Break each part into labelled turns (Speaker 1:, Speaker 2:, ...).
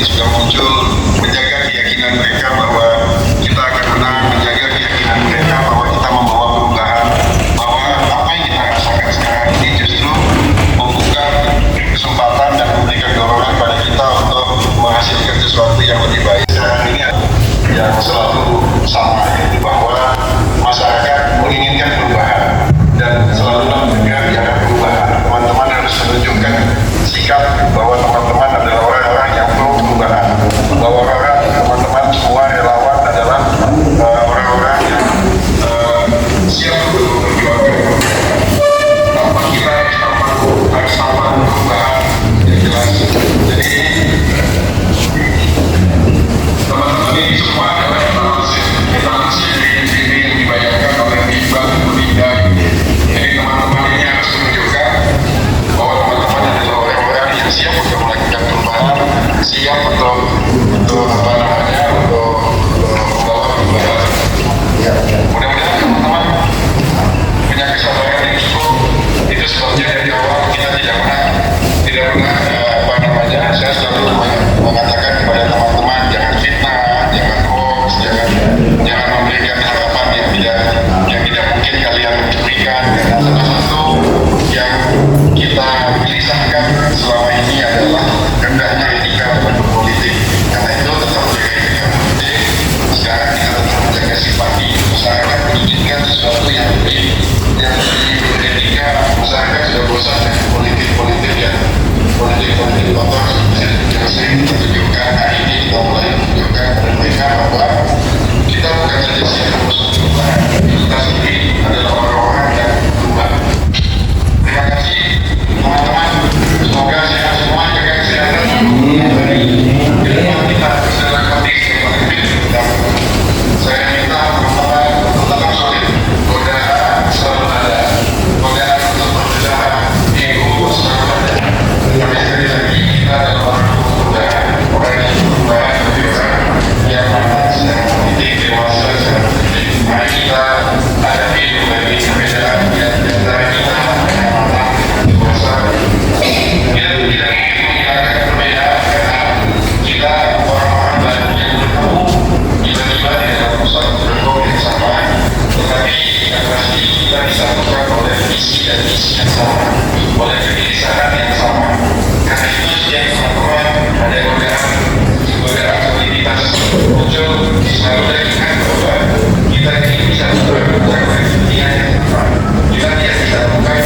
Speaker 1: ini sudah muncul, menjaga keyakinan mereka bahwa kita akan menang, menjaga keyakinan mereka bahwa kita membawa perubahan, bahwa apa yang kita rasakan sekarang ini justru membuka kesempatan dan memberikan dorongan pada kita untuk menghasilkan sesuatu yang lebih baik. Sekarang ini yang selalu sama, yaitu bahwa masyarakat menginginkan perubahan dan selalu bergerak di arah perubahan. Teman-teman harus menunjukkan sikap bahwa teman-teman adalah orang-orang yang pro perubahan, bahwa teman-teman semua relawan adalah orang-orang yang siap untuk memperjuangkan tanpa kita harus tanpa perubahan yang jelas. Jadi teman-teman ini semua adalah kita masih yang dibayangkan oleh Iqbal Mulinda. Jadi teman-teman ini harus menunjukkan bahwa teman-teman adalah orang-orang yang siap untuk melakukan perubahan, siap untuk membawa perubahan. Mudah-mudahan teman-teman punya kesadaran yang cukup. Itu sebabnya dari awal kita tidak pernah saya selalu mengatakan kepada teman-teman, jangan fitnah, jangan hoax, jangan memberikan harapan yang tidak mungkin kalian berikan. Karena salah satu yang kita gelisahkan selama ini adalah rendahnya etika dalam berpolitik. Karena itu tetap menjaga etika politik. Sekarang kita tetap menjaga simpati. Masyarakat menginginkan sesuatu yang lebih beretika. Masyarakat sudah bosan dengan politik kotor yang sering menunjukkan. Hari ini kita mulai menunjukkan kepada mereka bahwa kita bukan saja siap untuk perubahan, kita sendiri adalah orang-orang yang berubah. Terima kasih teman-teman, semoga sehat semua, jaga kesehatan. Di depan kita dalam kondisi yang paling baik, dan saya minta teman-teman tetap solid. Godaan selalu ada, godaan untuk berbeda, ego selalu ada. Tapi sekali lagi kita adalah orang perubahan, orang yang perubahan yang sedang politik, dewasa sedang politik. Mari kita hadapi berbagai perbedaan yang antara kita yang matang dewasa. Kita tidak mungkin menghilangkan perbedaan karena kita orang-orang baru yang bertemu tiba-tiba di dalam satu gerbong yang sama, tetapi yang pasti kita disatukan oleh visi dan misi yang sama, oleh kegelisahan yang sama. Karena itu setiap teman-teman ada godaan soliditas muncul, selalu ingat bahwa kita ini bisa berbuat oleh kepentingan yang sama. Kita tidak disatukan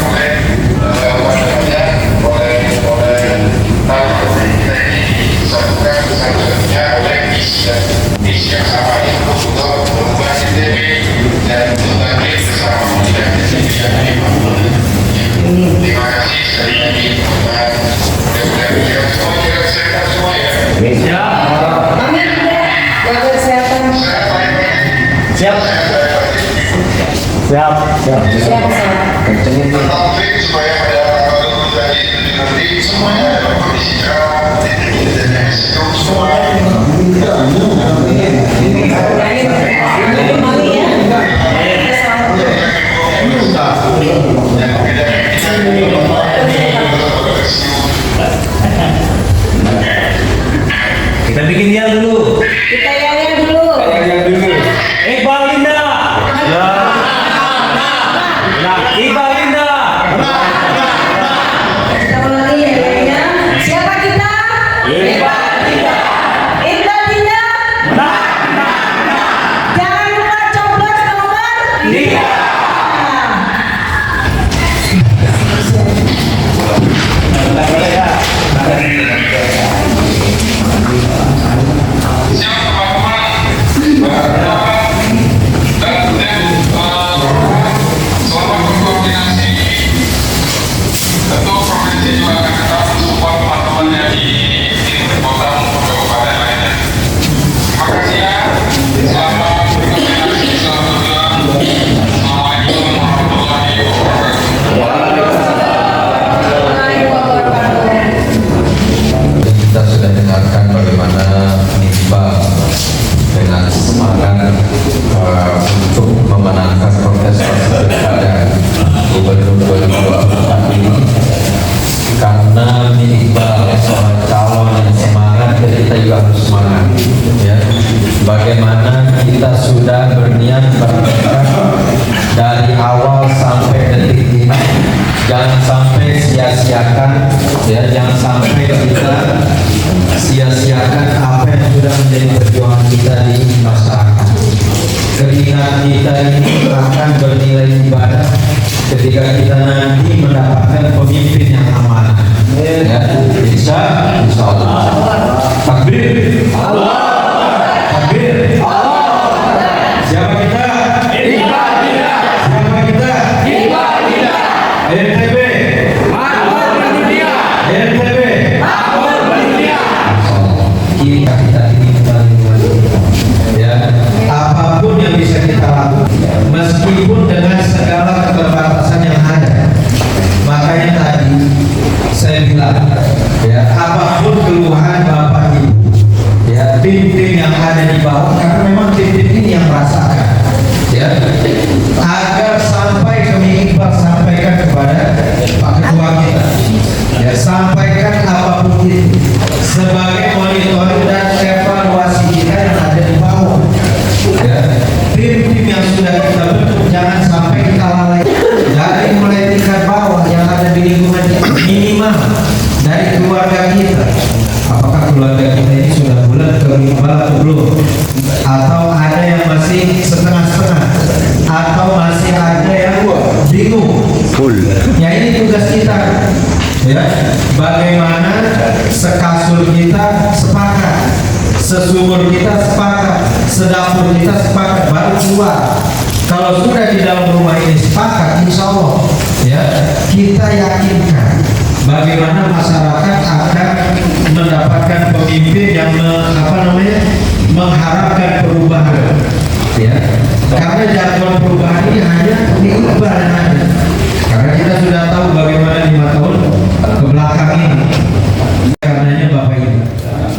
Speaker 1: oleh kita ini disatukan satu-satunya oleh misi yang sama, yaitu untuk membuat NTB dan berbagai bersama menjadi NTB yang lebih baik. Terima kasih sekali lagi teman-teman. Mudah-mudahan kita semua jaga kesehatan semua ya.
Speaker 2: Amin. Jaga kesehatan.
Speaker 3: Siap.
Speaker 1: Kencengin taufik supaya pada waktu tadi nanti semuanya dalam kondisi cerah, dan resiko semua.
Speaker 3: Kita bikin yel dulu.
Speaker 2: Kita yel dulu.
Speaker 3: Iqbal Linda. Iqbal Linda.
Speaker 2: Kita ulangi yelnya. Siapa kita?
Speaker 3: Iqbal Linda.
Speaker 2: Iqbal Linda. Jangan lupa coblos nomor 3.
Speaker 4: bagaimana kita sudah berniat berangkat dari awal sampai detik ini. Jangan sampai sia-siakan, ya, jangan sampai kita sia-siakan apa yang sudah menjadi perjuangan kita di masyarakat. Keringat kita ini akan bernilai ibadah ketika kita nanti mendapatkan pemimpin yang amanah. Ya, insya Allah. Takbir. Takbir. Siapa kita? Siapa kita? RTB. RTB. Kita ini kembali. Ya, apapun yang bisa kita lakukan, meskipun dengan segala keterbatasan yang ada. Makanya tadi saya bilang, ya, apapun keluhan Bapak Ibu, ya, tim-tim yang ada di bawah, karena memang tim-tim ini yang merasakan, ya, agar sampai kami Iqbal sampaikan kepada Pak Ketua kita, ya, sampaikan apapun itu sebagai monitoring dan evaluasi kita yang ada di bawah, ya. Tim-tim yang sudah kita bentuk jangan sampai kita lalai dari mulai tingkat bawah yang ada di lingkungan kita, minimal dari keluarga kita. Apakah keluarga kita ini sudah bulat ke Iqbal atau belum? Atau ada yang masih setengah-setengah? Atau masih ada yang bingung? Ya, ini tugas kita. Ya, bagaimana sekasur kita sepakat, sesumur kita sepakat, sedapur kita sepakat, baru keluar. Kalau sudah di dalam rumah ini sepakat, insya Allah, ya, kita yakinkan bagaimana masyarakat akan mendapatkan pemimpin yang mengharapkan perubahan, ya. Karena jadwal perubahan ini hanya di Iqbal yang ada. Karena kita sudah tahu bagaimana 5 tahun ke belakang ini. Karenanya Bapak Ibu,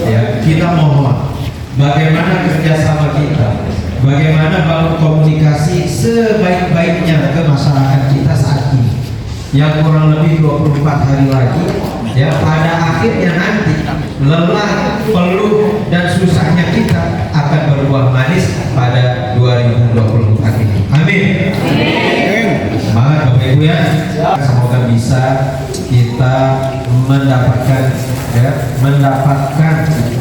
Speaker 4: ya, kita mohon bagaimana kerjasama kita, bagaimana bangun komunikasi sebaik-baiknya ke masyarakat kita saat ini, yang kurang lebih 24 hari lagi, ya, pada akhirnya nanti lelah, peluh, dan susahnya kita akan berbuah manis pada 2024 ini. Amin. Semangat Bapak Ibu, ya. Semoga bisa kita mendapatkan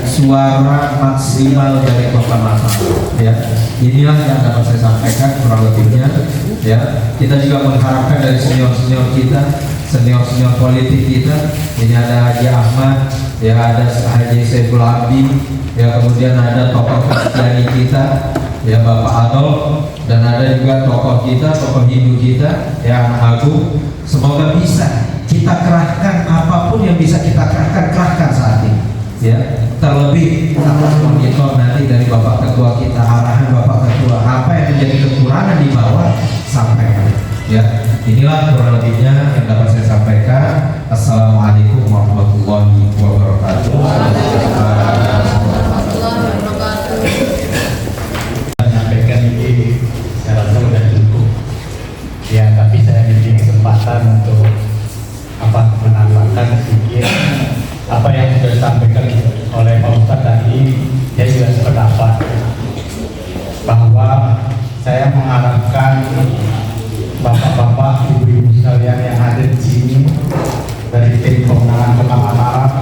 Speaker 4: suara maksimal dari Kota Makassar, ya. Inilah yang dapat saya sampaikan kurang lebihnya, ya. Kita juga mengharapkan dari senior-senior kita, senior-senior politik kita. Ini ada Haji Ahmad, ya, ada Haji Saiful Abdi, ya, kemudian ada tokoh Kristiani kita, ya, Bapak Adolf, dan ada juga tokoh kita, tokoh Hindu kita, ya, Anak Agung. Semoga bisa kita kerahkan apapun yang bisa kita kerahkan saat ini, ya. Terlebih atas monitor nanti dari Bapak Ketua kita, arahan Bapak Ketua, apa yang menjadi kekurangan di bawah sampaikan, ya. Inilah kurang lebihnya yang dapat saya sampaikan. Assalamualaikum warahmatullahi wabarakatuh.
Speaker 5: Menyampaikan ini saya rasa sudah cukup, ya, tapi saya diberi kesempatan untuk menambahkan sedikit apa yang sudah disampaikan oleh Pak Ustadz tadi. Dia juga sependapat bahwa saya mengharapkan bapak-bapak, ibu-ibu sekalian yang ada di sini dari tim pemenangan Kota Mataram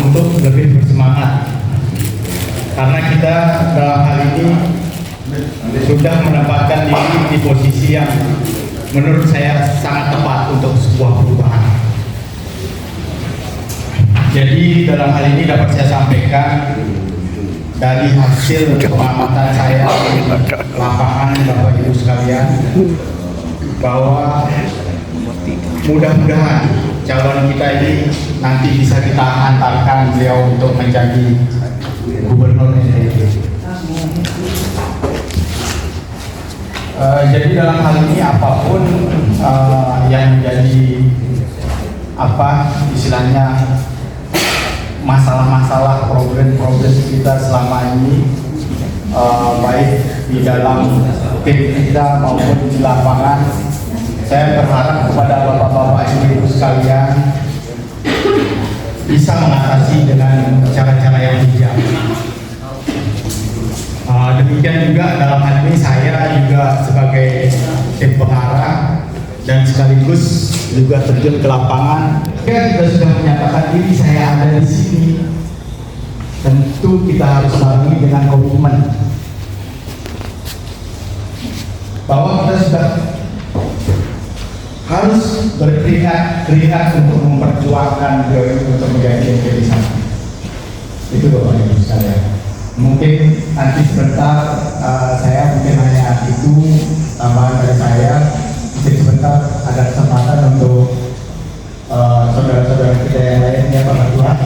Speaker 5: untuk lebih bersemangat, karena kita dalam hal ini sudah mendapatkan diri di posisi yang menurut saya sangat tepat untuk sebuah perubahan. Jadi dalam hal ini dapat saya sampaikan dari hasil pengamatan saya di lapangan, Bapak Ibu sekalian, bahwa mudah-mudahan calon kita ini nanti bisa kita hantarkan beliau untuk menjadi gubernur NTB. Jadi dalam hal ini apapun yang menjadi istilahnya masalah-masalah, problem-problem kita selama ini, baik di dalam tim kita maupun di lapangan, saya berharap kepada bapak-bapak ibu-ibu sekalian bisa mengatasi dengan cara-cara yang bijak. Demikian juga dalam hal ini saya juga sebagai tim pengarah dan sekaligus juga terjun ke lapangan. Kita sudah menyatakan diri saya ada di sini. Tentu kita harus barengi dengan komitmen bahwa kita sudah harus berkeringat untuk memperjuangkan untuk menjadi NTB 1. Itu Bapak Ibu sekalian. Mungkin nanti sebentar saya mungkin hanya itu tambahan dari saya. Mungkin sebentar ada kesempatan untuk saudara-saudara kita yang lainnya Pak Ketua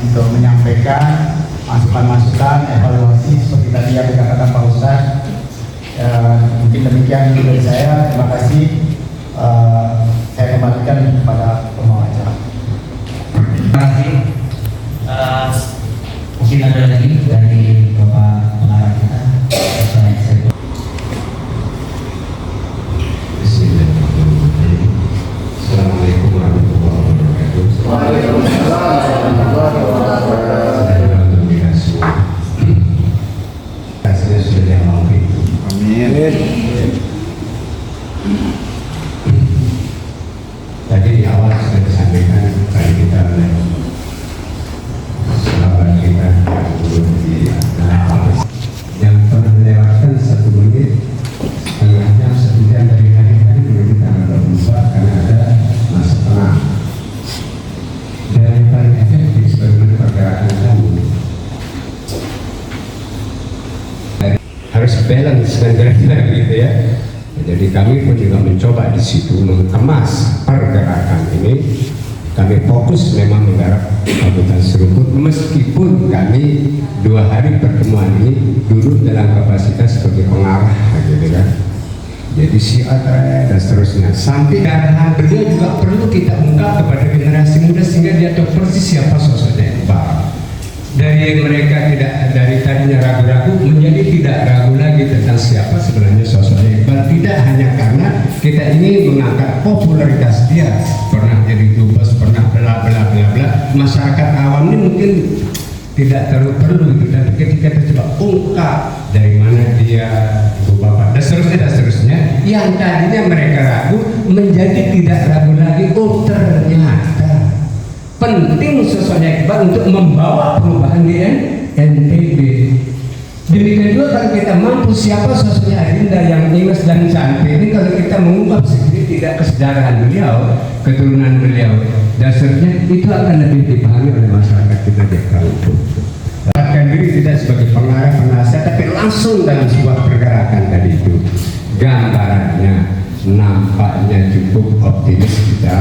Speaker 5: untuk menyampaikan masukan-masukan evaluasi seperti tadi yang dikatakan Pak Ustaz. Mungkin demikian dari saya. Terima kasih. Saya kembalikan kepada pembawa acara.
Speaker 6: Terima kasih. Mungkin ada lagi dari Bapak pengarah kita.
Speaker 7: Bismillahirrahmanirrahim. Assalamualaikum warahmatullahi wabarakatuh.
Speaker 1: Waalaikumsalam warahmatullahi wabarakatuh.
Speaker 7: Saya sudah yang mau itu.
Speaker 1: Amin.
Speaker 7: Tadi di awal sudah disampaikan tadi kita oleh sahabat kita yang pernah melewatkan 1 menit setengah jam 1 jam dari hari-hari belum kita nggak berubah karena ada masa tenang. Dan yang paling efektif sebagaimana pergerakan kamu harus balance kan kira-kira gitu ya. Jadi kami pun juga mencoba di situ mengemas pergerakan ini. Kami fokus memang menggarap Kabupaten Seruput meskipun kami 2 hari pertemuan ini duduk dalam kapasitas sebagai pengarah gitu kan. Jadi siapa dan seterusnya. Sampai arahan beliau juga perlu kita ungkap kepada generasi muda sehingga dia tahu persis siapa sosoknya Iqbal. Dari mereka dari tadinya ragu-ragu menjadi tidak ragu lagi tentang siapa sebenarnya sosoknya Iqbal. Tidak hanya karena kita ingin mengangkat popularitas dia, pernah jadi dubes, pernah bla bla bla bla. Masyarakat awam ini mungkin tidak terlalu perlu gitu, tapi ketika kita coba ungkap dari mana dia, ibu bapak dan seterusnya, yang tadinya mereka ragu menjadi tidak ragu lagi. Oh ternyata penting sosoknya Iqbal untuk membawa perubahan di NTB. Demikian juga kalau kita mampu siapa sosoknya Adinda yang ingat dan cantik ini, kalau kita mengungkap sedikit tidak kesejarahan beliau, keturunan beliau, dasarnya itu akan lebih dipahami oleh masyarakat kita di kampung. Bahkan diri tidak sebagai pengarah penasihat, tapi langsung dalam sebuah pergerakan tadi itu. Gambarannya nampaknya cukup optimis kita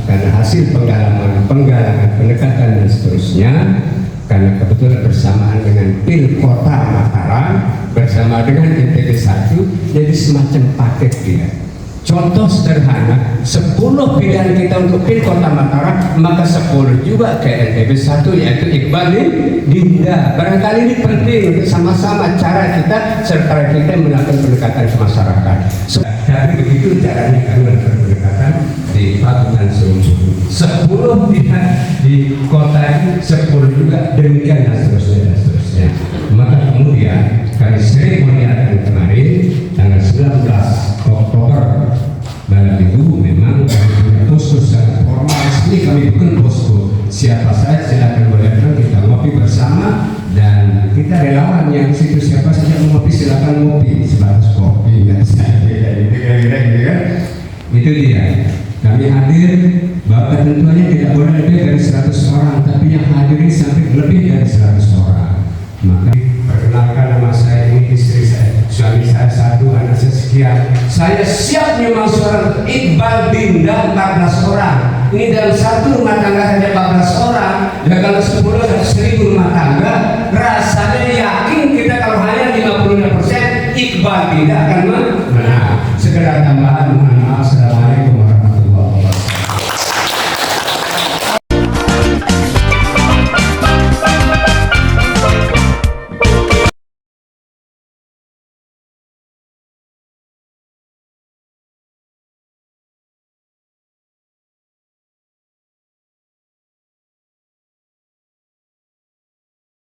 Speaker 7: karena hasil penggalangan pendekatan dan seterusnya, karena kebetulan bersamaan dengan Pil Kota Mataram bersama dengan NTB 1 jadi semacam paket dia. Contoh sederhana, 10 pilihan kita untuk Pil Kota Mataram, maka 10 juga ke NTB 1 yaitu Iqbal Dinda. Barangkali ini penting untuk sama-sama cara kita serta kita melakukan pendekatan ke masyarakat. Tapi begitu caranya kami melakukan pendekatan di Kabupaten Seruput. 10 pilihan di kota ini, 10 juga demikian dan seterusnya. Maka kemudian kami seremonialkan kemarin tanggal 19 Oktober malam itu memang kami punya posko secara formal resmi, kami bukan posko siapa saja silakan boleh datang, kita ngopi bersama dan kita relawan yang situ siapa saja mau ngopi silakan ngopi sebatas kopi nggak saya kira-kira gitu kan. Itu dia kami hadir, bahkan tentunya tidak boleh lebih dari 100 orang, tapi yang hadir ini sampai lebih dari 100 orang. Maka perkenalkan nama saya, ini istri saya, suami saya 1, anak saya sekian. Saya siap nyumbang suara Iqbal Dinda 14 orang. Ini dalam 1 rumah tangga saja 14 orang. Dan kalau 10 ada 1000 rumah tangga. Rasanya yakin kita kalau hanya 56% Iqbal Dinda akan